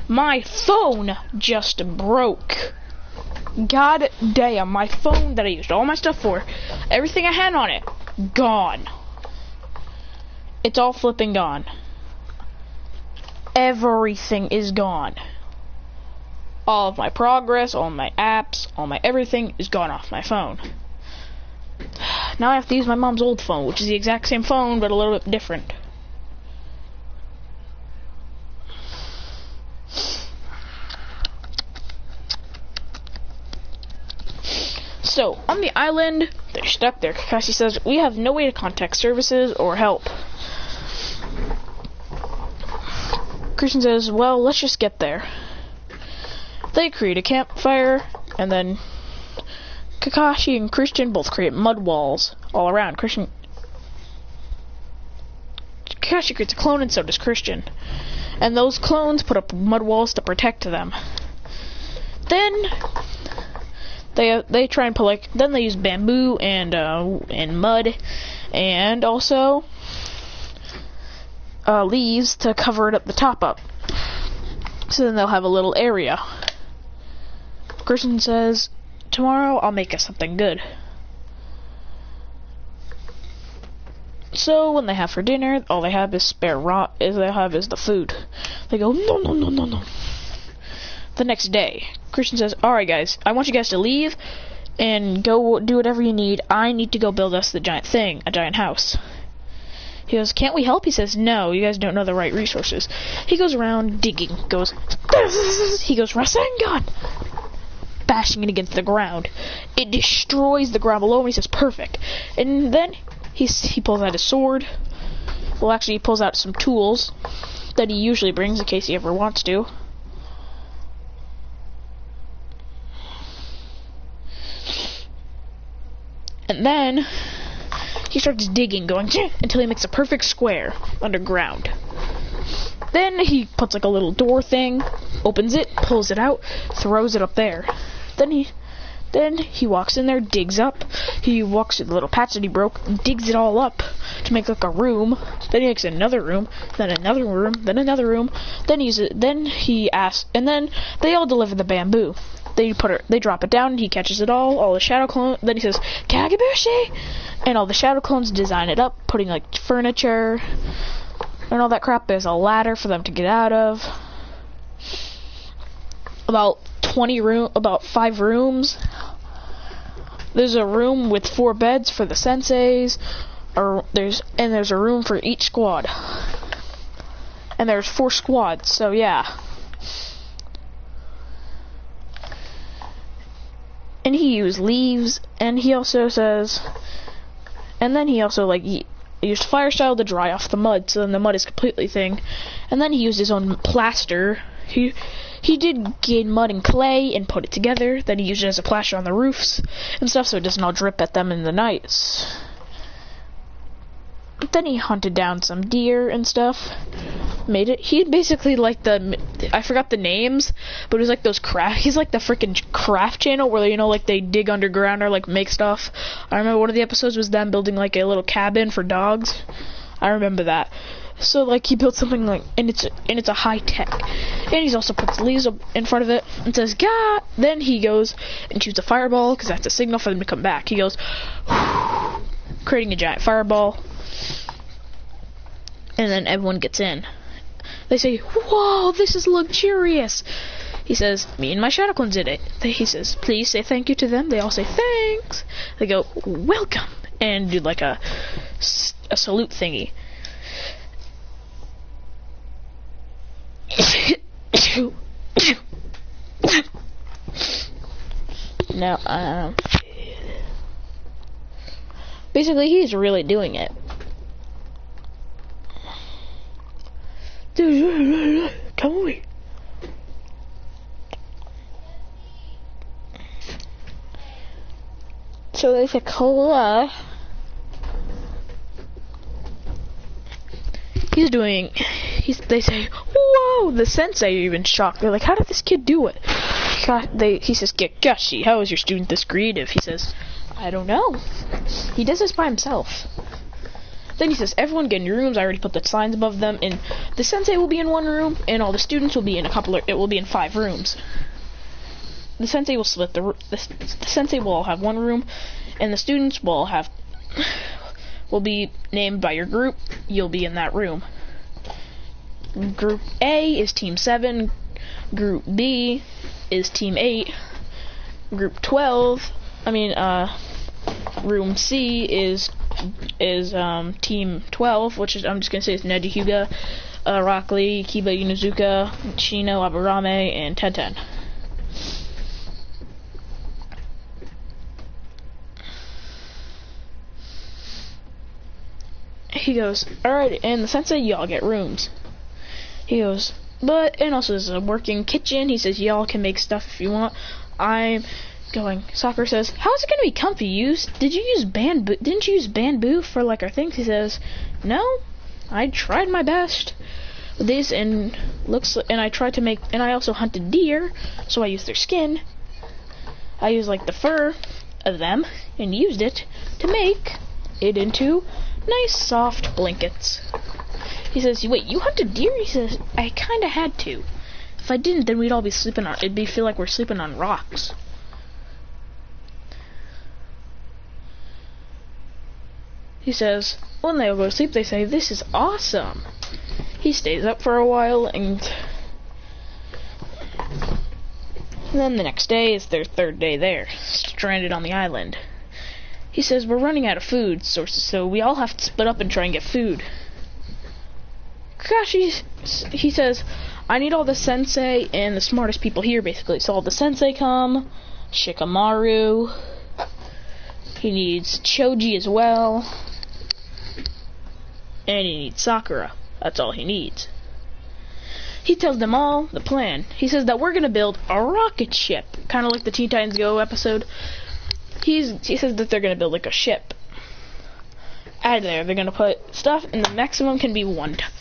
My phone just broke. God damn, my phone that I used all my stuff for, everything I had on it, gone. It's all flipping gone. Everything is gone. All of my progress, all my apps, all my everything is gone off my phone. Now I have to use my mom's old phone, which is the exact same phone, but a little bit different. So, on the island, they're stuck there. Kakashi says, we have no way to contact services or help. Christian says, well, let's just get there. They create a campfire, and then Kakashi and Christian both create mud walls all around. Kakashi creates a clone, and so does Christian. And those clones put up mud walls to protect them. Then they try and put then they use bamboo and mud, and also leaves to cover it up the top up. So then they'll have a little area. Christian says, tomorrow I'll make us something good. So when they have for dinner, all they have is the food. They go, no. The next day, Christian says, alright guys, I want you guys to leave and go do whatever you need. I need to go build us the giant thing, a giant house. He goes, can't we help? He says, no, you guys don't know the right resources. He goes around digging, he goes Rasengan, bashing it against the ground. It destroys the ground below him. He says, perfect. And then he pulls out his sword. Well, actually, he pulls out some tools that he usually brings in case he ever wants to. And then he starts digging, going until he makes a perfect square underground. Then he puts like a little door thing, opens it, pulls it out, throws it up there. Then he walks in there, digs up. He walks to the little patch that he broke, digs it all up to make like a room. Then he makes another room, then another room, then another room. Then he asks, and then they all deliver the bamboo. They drop it down, and he catches it all the shadow clones. Then he says, Kagebushi! And all the shadow clones design it up, putting like furniture and all that crap. There's a ladder for them to get out of. About 5 rooms. There's a room with 4 beds for the senseis. There's a room for each squad. And there's 4 squads, so yeah. And he used leaves, and he also says, and then he also used fire style to dry off the mud, so then the mud is completely thing. And then he used his own plaster. He did gain mud and clay and put it together. Then he used it as a plaster on the roofs and stuff, so it doesn't all drip at them in the nights. But then he hunted down some deer and stuff. Made it. He basically I forgot the names, but it was like those he's like the freaking craft channel where they dig underground or make stuff. I remember one of the episodes was them building like a little cabin for dogs. I remember that. So he built something and it's a high tech. And he's also puts leaves up in front of it and says, "God." Then he goes and shoots a fireball because that's a signal for them to come back. He goes, creating a giant fireball. And then everyone gets in. They say, "Whoa, this is luxurious." He says, "Me and my shadow clones did it." He says, "Please say thank you to them." They all say thanks. They go, "Welcome," and do like a salute thingy. Now, basically, he's really doing it. Come away. So they say, "Cola." They say, "Whoa!" The sensei are even shocked. They're like, "How did this kid do it?" He says, "Kakashi, how is your student this creative?" He says, "I don't know. He does this by himself." Then he says, everyone get in your rooms. I already put the signs above them, and the sensei will be in one room, and all the students will be in it will be in 5 rooms. The sensei will split the sensei will all have one room, and the students will be named by your group. You'll be in that room. Group A is Team 7. Group B is Team 8. Group 12. Room C is Team 12, which is, I'm just gonna say, it's Neji Hyuga, Rock Lee, Kiba Yunozuka, Shino Aburame, and Tenten. He goes, alright, and the sensei, y'all get rooms. He goes, and also there's a working kitchen. He says, y'all can make stuff if you want. I'm going. Sakura says, how's it gonna be comfy? Didn't you use bamboo for like our things? He says, no, I tried my best with this, and I also hunted deer, so I used their skin. I used like the fur of them and used it to make it into nice soft blankets. He says, wait, you hunted deer? He says, I kinda had to. If I didn't, then we'd all be sleeping on, feel like we're sleeping on rocks. He says, when they all go to sleep, they say, this is awesome. He stays up for a while, and then the next day is their 3rd day there, stranded on the island. He says, we're running out of food sources, so we all have to split up and try and get food. Kakashi, he says, I need all the sensei and the smartest people here, basically. So all the sensei come, Shikamaru, he needs Choji as well, and he needs Sakura. That's all he needs. He tells them all the plan. He says that we're going to build a rocket ship, kind of like the Teen Titans Go episode. He says that they're going to build like a ship. Out of there, they're going to put stuff, and the maximum can be 1 ton.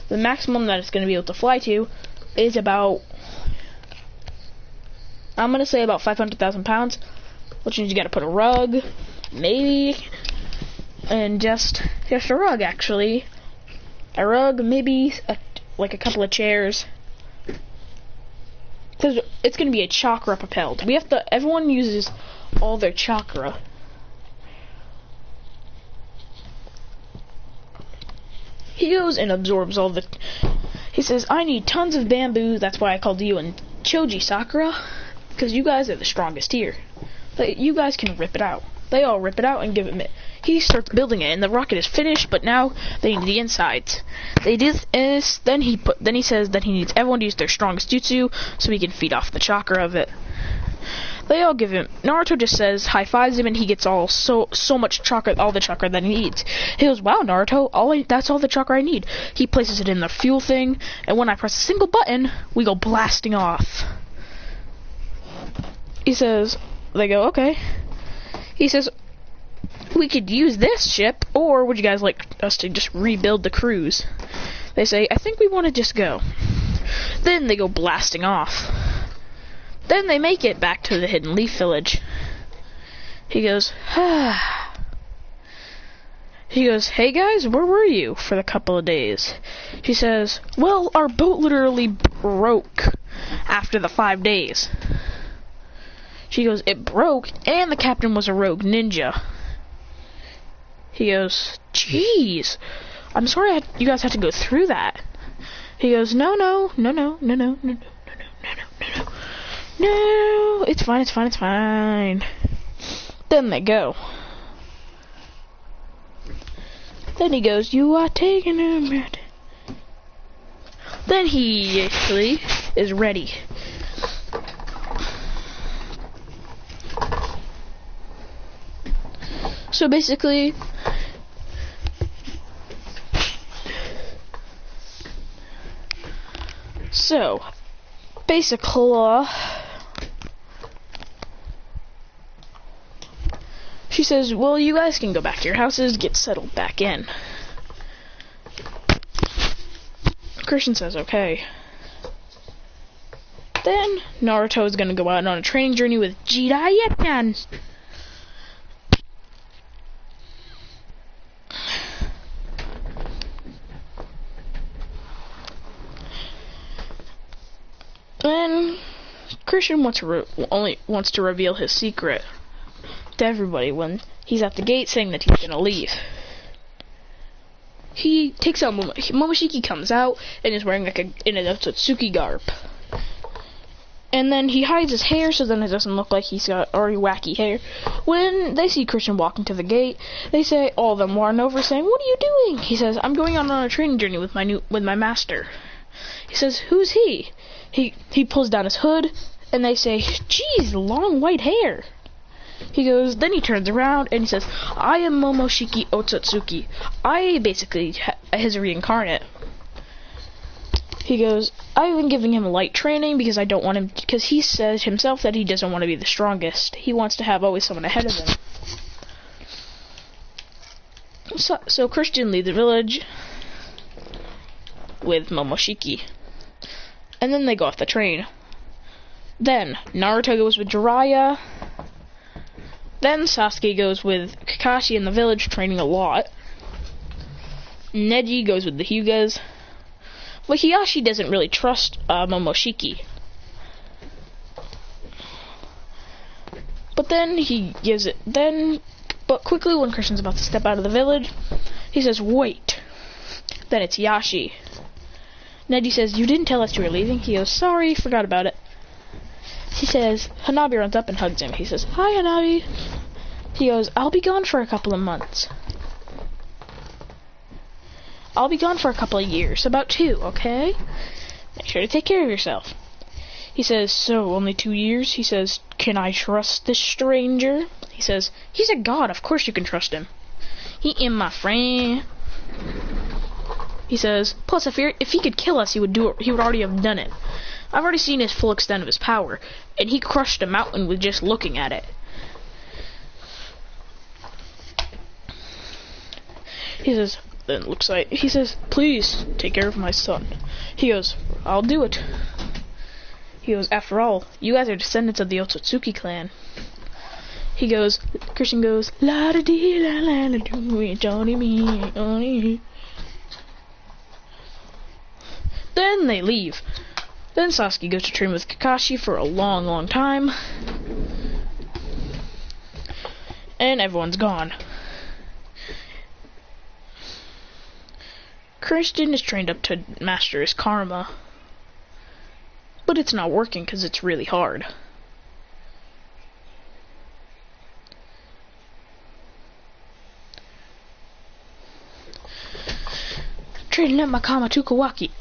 The maximum that it's going to be able to fly to is about, I'm going to say about 500,000 pounds, which means you got to put a rug, maybe, and just a rug, actually. A rug, maybe like a couple of chairs. Because it's going to be a chakra propelled. Everyone uses all their chakra. He goes and absorbs all the... He says, I need tons of bamboo. That's why I called you and Choji, Sakura. Because you guys are the strongest here. You guys can rip it out. They all rip it out and give it... He starts building it, and the rocket is finished, but now they need the insides. They do this, then he says that he needs everyone to use their strongest jutsu, so he can feed off the chakra of it. They all give him. Naruto just says, high fives him, and he gets so much chakra, all the chakra that he needs. He goes, wow, Naruto, that's all the chakra I need. He places it in the fuel thing, and when I press a single button, we go blasting off. He says, they go, okay. He says, we could use this ship, or would you guys like us to just rebuild the cruise? They say, I think we want to just go. Then they go blasting off. Then they make it back to the Hidden Leaf Village. He goes, He goes, hey guys, where were you for the couple of days? She says, well, our boat literally broke after the 5 days. She goes, it broke, and the captain was a rogue ninja. He goes, jeez, I'm sorry you guys had to go through that. He goes, no, it's fine. Then they go. Then he goes, you are taking a minute. Then he actually is ready. So basically, she says, well, you guys can go back to your houses, get settled back in. Christian says, okay. Then Naruto is going to go out on a training journey with Jiraiya. Christian only wants to reveal his secret to everybody when he's at the gate saying that he's gonna leave. He takes out Momoshiki comes out and is wearing like an Otsutsuki garb. And then he hides his hair so then it doesn't look like he's got already wacky hair. When they see Christian walking to the gate, they say, all of them run over saying, "What are you doing?" He says, "I'm going on a training journey with my master." He says, "Who's he?" He pulls down his hood and they say, "Geez, long white hair." He goes, then he turns around and he says, "I am Momoshiki Otsutsuki. I basically his reincarnate." He goes, "I've been giving him light training because I don't want him, because he says himself that he doesn't want to be the strongest. He wants to have always someone ahead of him." So Christian leaves the village with Momoshiki. And then they go off the train. Then Naruto goes with Jiraiya. Then Sasuke goes with Kakashi in the village training a lot. Neji goes with the Hyugas. But Hiyashi doesn't really trust Momoshiki. But then he gives it. But quickly when Christian's about to step out of the village, he says, "Wait." Then it's Hiyashi. Neji says, "You didn't tell us you were leaving." He goes, "Sorry, forgot about it." He says, Hanabi runs up and hugs him. He says, "Hi, Hanabi." He goes, "I'll be gone for a couple of months. I'll be gone for a couple of years, about 2, okay? Make sure to take care of yourself." He says, "So, only 2 years?" He says, "Can I trust this stranger?" He says, "He's a god, of course you can trust him. He ain't my friend." He says, "Plus, if he could kill us, he would already have done it. I've already seen his full extent of his power, and he crushed a mountain with just looking at it." He says, he says, "Please, take care of my son." He goes, "I'll do it." He goes, "After all, you guys are descendants of the Otsutsuki clan." Christian goes, "La da dee la la la do Johnny me." Then they leave. Then Sasuke goes to train with Kakashi for a long, long time. And everyone's gone. Christian is trained up to master his karma. But it's not working because it's really hard. Trading up my karma to Kawaki.